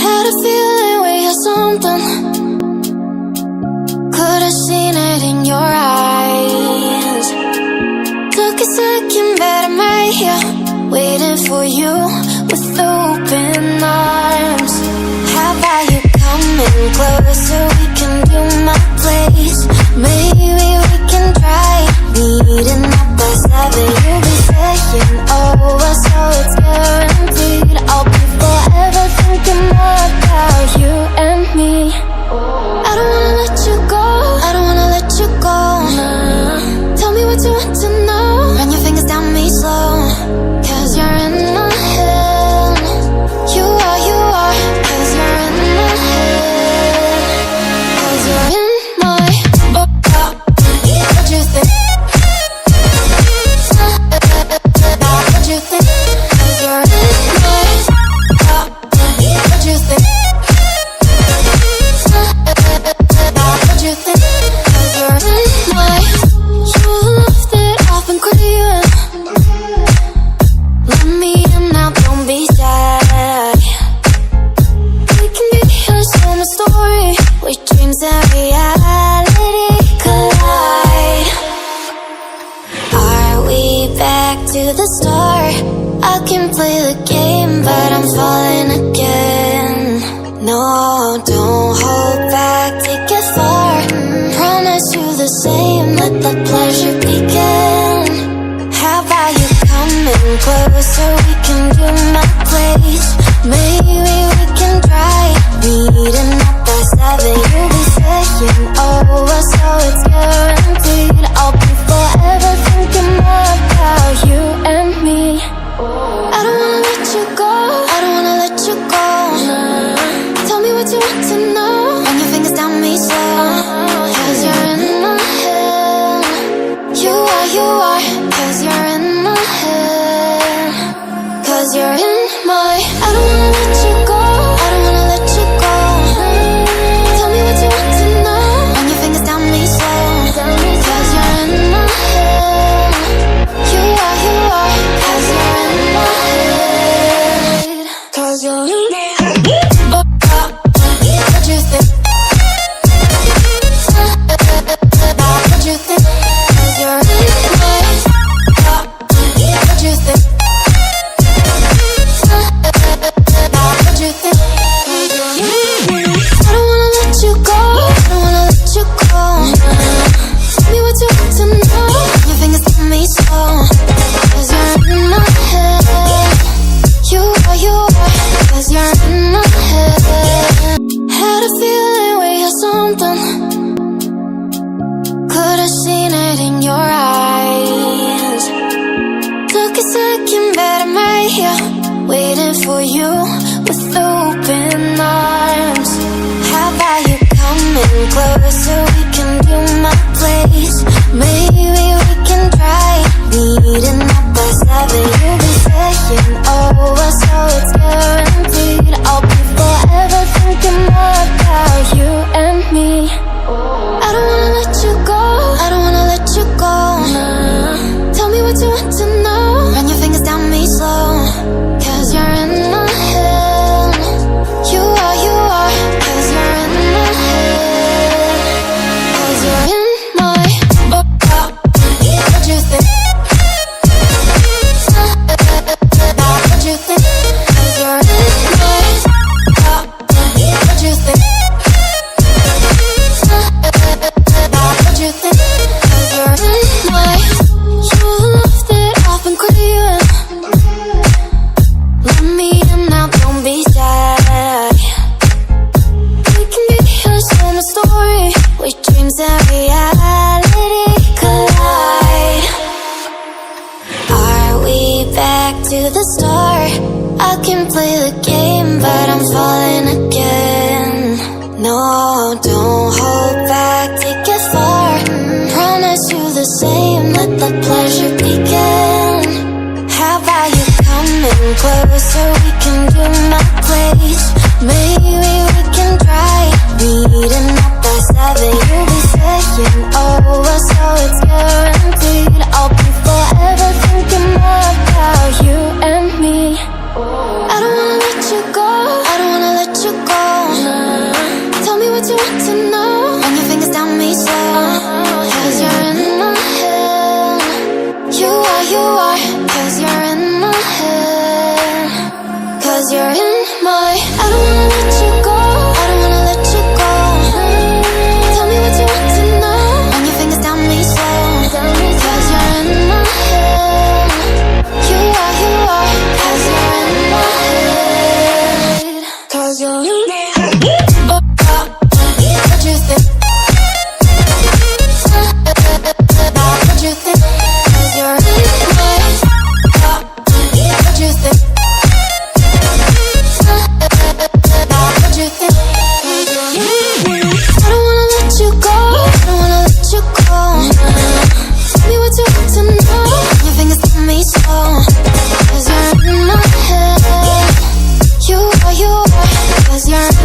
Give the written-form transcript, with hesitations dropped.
Had a feeling we had something. Could have seen it in your eyes. Took a second, but I'm right here, waiting for you with open arms. How about you coming closer? We can do my place. Maybe we can try meeting up by 7. You'll be saying over, so it's guaranteed. I'll be forever thinking more about you and me. I don't wanna let you go, I don't wanna let you go. Tell me what you want to know. Run your fingers down me slow, 'cause you're in my head. You are, 'cause you're in my head. 'Cause you're in my what you think? What you think? 'Cause you're in my what you think? What you think? 'Cause you're in my. You left it off and crying. Let me in now, don't be shy. We can be here, share my story. We dreams and reality collide. Are we back to the start? I can play the game, but I'm falling again. No, don't hold back, take it far. Promise you the same, let the pleasure begin. How about you coming closer? We can do my place. Maybe we can try meeting up by 7. You'll be saying over, so it's guaranteed. I'll be forever thinking more about you and me. I don't wanna let you go, I don't wanna let you go. Tell me what you want to know. Run your fingers down me slow, 'cause you're in my head. You are, 'cause you're in my head. 'Cause you're in my. I don't wanna let you go, I don't wanna let you go. Tell me what you want to know. Run your fingers down me slow, 'cause you're in my head. You are, 'cause you're in my head. 'Cause you're in my head. What you think? What you think? 'Cause you're in my. What you think? What you think? 'Cause you're in my. I don't wanna let you go, I don't wanna let you go. Tell me what you want to know. Your fingers on me slow, 'cause you're in my head. You are, 'cause you're in my head. Had a feeling we had something. Could have seen it in your eyes. Took a second, but I'm right here, waiting for you with open arms. How about you coming closer? We can do my place. Maybe we can try meeting up by 7. You'll be saying over, so it's guaranteed. I'll be forever thinking more about you and me. I don't wanna let you go, I don't wanna let you go. Tell me what you want to know. Run your fingers down me slow, 'cause you're in my head. You are, 'cause you're in my head. 'Cause you're in my. What you think? What you think? 'Cause you're in my. What you think? What you think? 'Cause you're in my. You left it off and crying. Let me in now, don't be shy. We can be here, share my story. We dreams and reality collide. Are we back to the start? I can play the game, but I'm falling again. No, don't hold back, take it far. Promise you the same, let the pleasure begin. How about you coming closer? We can do my place. Maybe we can try meeting up by 7. You'll be saying over, so it's guaranteed. I'll be forever thinking more about you and me. I don't wanna let you go, I don't wanna let you 'cause you're